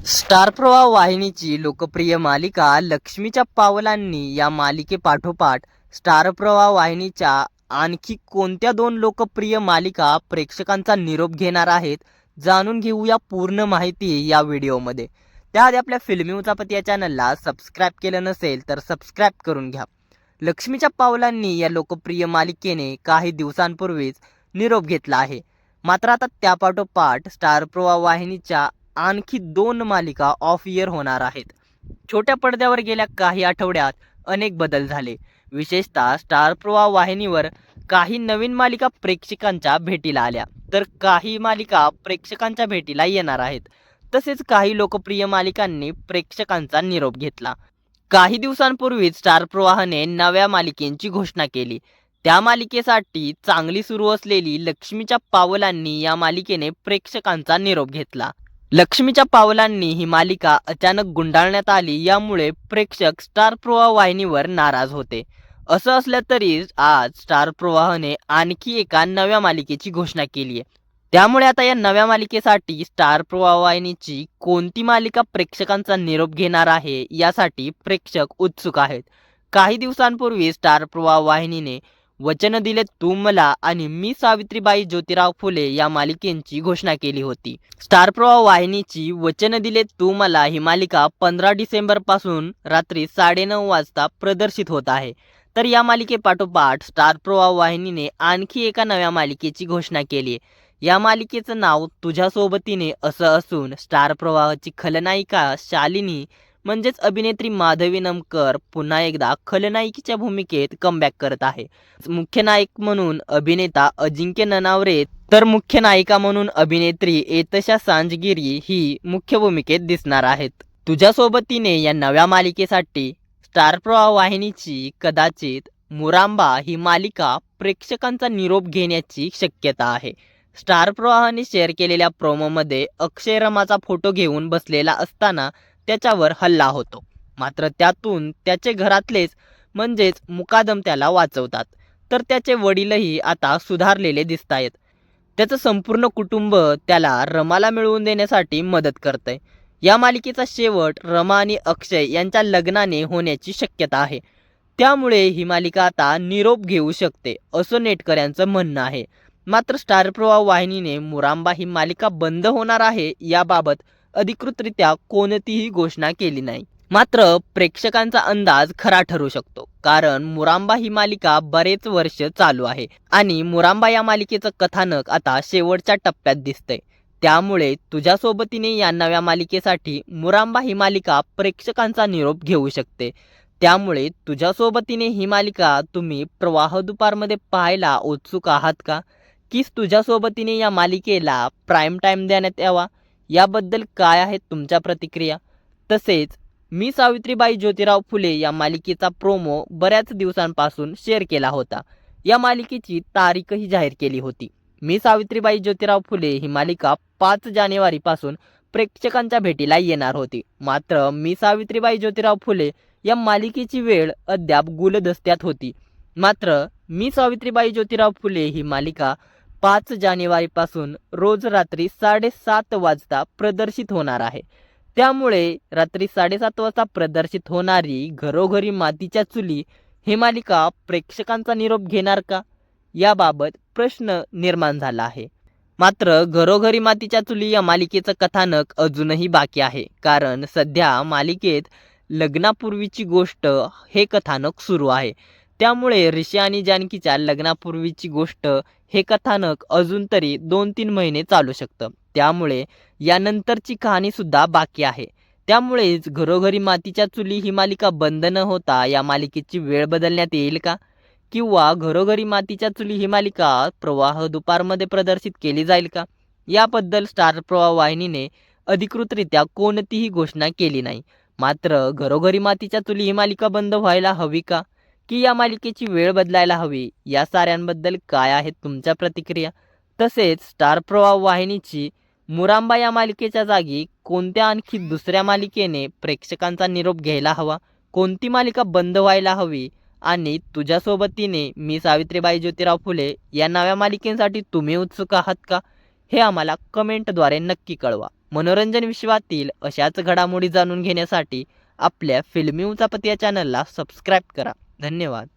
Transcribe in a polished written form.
Star प्रवाह वाहिनीची लोकप्रिय मालिका लक्ष्मीच्या पावलांनी या मालिकेपाठोपाठ स्टार प्रवाह वाहिनीच्या आणखी कोणत्या दोन लोकप्रिय मालिका प्रेक्षकांचा निरोप घेणार आहेत, जाणून घेऊया पूर्ण माहिती या व्हिडिओमध्ये. त्याआधी आपल्या फिल्मी उचापत या चॅनलला सबस्क्राईब केलं नसेल तर सबस्क्राईब करून घ्या. लक्ष्मीच्या पावलांनी या लोकप्रिय मालिकेने काही दिवसांपूर्वीच निरोप घेतला आहे. मात्र आता त्यापाठोपाठ स्टार प्रवाह वाहिनीच्या आणखी दोन मालिका ऑफ इयर होणार आहेत. छोट्या पडद्यावर गेल्या काही आठवड्यात अनेक बदल झाले. विशेषतः स्टार प्रवाह वाहिनीवर काही नवीन मालिका प्रेक्षकांच्या भेटीला आल्या, तर काही मालिका प्रेक्षकांच्या भेटीला येणार आहेत. तसेच काही लोकप्रिय मालिकांनी प्रेक्षकांचा निरोप घेतला. काही दिवसांपूर्वीच स्टार प्रवाहने नव्या मालिकेची घोषणा केली. त्या मालिकेसाठी चांगली सुरू असलेली लक्ष्मीच्या पावलांनी या मालिकेने प्रेक्षकांचा निरोप घेतला. लक्ष्मीच्या पावलांनी ही मालिका अचानक गुंडाळण्यात आली, यामुळे प्रेक्षक स्टार प्रवाह वाहिनीवर नाराज होते. असं असलं तरी आज स्टार प्रवाहने आणखी एका नव्या मालिकेची घोषणा केली आहे. त्यामुळे आता या नव्या मालिकेसाठी स्टार प्रवाह वाहिनीची कोणती मालिका प्रेक्षकांचा निरोप घेणार आहे, यासाठी प्रेक्षक उत्सुक आहेत. काही दिवसांपूर्वी स्टार प्रवाह वाहिनीने वचन दिले तू मला आणि मी सावित्रीबाई ज्योतिराव फुले या मालिकेची घोषणा केली होती. स्टार प्रवाह वाहिनीची वचन दिले तू मला ही मालिका 15 डिसेंबर पासून रात्री 9:30 वाजता प्रदर्शित होत आहे. तर या मालिकेपाठोपाठ स्टार प्रवाह वाहिनीने आणखी एका नव्या मालिकेची घोषणा केली आहे. या मालिकेचं नाव तुझ्या सोबतीने असं असून स्टार प्रवाहाची खलनायिका शालिनी म्हणजेच अभिनेत्री माधवी नमकर पुन्हा एकदा खलनायिकेच्या भूमिकेत कमबॅक करत आहे. मुख्य नायक म्हणून अभिनेता अजिंक्य ननावरे, तर मुख्य नायिका म्हणून अभिनेत्री एतशा सांजगिरी ही मुख्य भूमिकेत दिसणार आहेत. तुझ्या सोबतीने या नव्या मालिकेसाठी स्टार प्रवाह वाहिनीची कदाचित मुरांबा ही मालिका प्रेक्षकांचा निरोप घेण्याची शक्यता आहे. स्टार प्रवाहाने शेअर केलेल्या प्रोमोमध्ये अक्षय रमाचा फोटो घेऊन बसलेला असताना त्याच्यावर हल्ला होतो. मात्र त्यातून त्याचे घरातलेच म्हणजेच मुकादम त्याला वाचवतात. तर त्याचे वडीलही आता सुधारलेले दिसत आहेत. त्याचं संपूर्ण कुटुंब त्याला रमाला मिळवून देण्यासाठी मदत करतंय. या मालिकेचा शेवट रमा आणि अक्षय यांच्या लग्नाने होण्याची शक्यता आहे. त्यामुळे ही मालिका आता निरोप घेऊ शकते असं नेटकऱ्यांचं म्हणणं आहे. मात्र स्टार प्रवाह वाहिनीने मुरांबा ही मालिका बंद होणार आहे याबाबत अधिकृतरित्या कोणतीही घोषणा केली नाही. मात्र प्रेक्षकांचा अंदाज खरा ठरू शकतो, कारण मुरांबा ही मालिका बरेच वर्ष चालू आहे आणि मुरांबा या मालिकेचं कथानक आता शेवटच्या टप्प्यात दिसतंय. त्यामुळे तुझ्या सोबतीने या नव्या मालिकेसाठी मुरांबा ही मालिका प्रेक्षकांचा निरोप घेऊ शकते. त्यामुळे तुझ्या सोबतीने ही मालिका तुम्ही प्रवाह दुपारमध्ये पाहायला उत्सुक आहात का? की तुझ्या सोबतीने या मालिकेला प्राईम टाईम देण्यात यावा? याबद्दल काय आहेत तुमच्या प्रतिक्रिया? तसेच मी सावित्रीबाई ज्योतिराव फुले या मालिकेचा प्रोमो बऱ्याच दिवसांपासून शेअर केला होता. या मालिकेची तारीखही जाहीर केली होती. मी सावित्रीबाई ज्योतिराव फुले ही मालिका 5 जानेवारीपासून प्रेक्षकांच्या भेटीला येणार होती. मात्र मी सावित्रीबाई ज्योतिराव फुले या मालिकेची वेळ अद्याप गुलदस्त्यात होती. मात्र मी सावित्रीबाई ज्योतिराव फुले ही मालिका 5 जानेवारीपासून रोज रात्री 7:30 वाजता प्रदर्शित होणार आहे. त्यामुळे रात्री 7:30 वाजता प्रदर्शित होणारी घरोघरी मातीच्या चुली ही मालिका प्रेक्षकांचा निरोप घेणार का, याबाबत प्रश्न निर्माण झाला आहे. मात्र घरोघरी मातीच्या चुली या मालिकेचं कथानक अजूनही बाकी आहे, कारण सध्या मालिकेत लग्नापूर्वीची गोष्ट हे कथानक सुरू आहे. त्यामुळे ऋषी आणि जानकीच्या लग्नापूर्वीची गोष्ट हे कथानक अजून तरी 2-3 महिने चालू शकतं. त्यामुळे यानंतरची कहाणी सुद्धा बाकी आहे. त्यामुळेच घरोघरी मातीच्या चुली ही मालिका बंद न होता या मालिकेची वेळ बदलण्यात येईल का, किंवा घरोघरी मातीच्या चुली ही मालिका प्रवाह दुपारमध्ये प्रदर्शित केली जाईल का, याबद्दल स्टार प्रवाह वाहिनीने अधिकृतरित्या कोणतीही घोषणा केली नाही. मात्र घरोघरी मातीच्या चुली ही मालिका बंद व्हायला हवी का, की या मालिकेची वेळ बदलायला हवी, या साऱ्यांबद्दल काय आहेत तुमच्या प्रतिक्रिया? तसेच स्टार प्रवाह वाहिनीची मुरांबा या मालिकेच्या जागी कोणत्या आणखी दुसऱ्या मालिकेने प्रेक्षकांचा निरोप घ्यायला हवा, कोणती मालिका बंद व्हायला हवी, आणि तुझ्या सोबतीने मी सावित्रीबाई ज्योतिराव फुले या नव्या मालिकेसाठी तुम्ही उत्सुक आहात का, हे आम्हाला कमेंटद्वारे नक्की कळवा. मनोरंजन विश्वातील अशाच घडामोडी जाणून घेण्यासाठी आपल्या फिल्मी उचापत या चॅनलला सबस्क्राईब करा. धन्यवाद.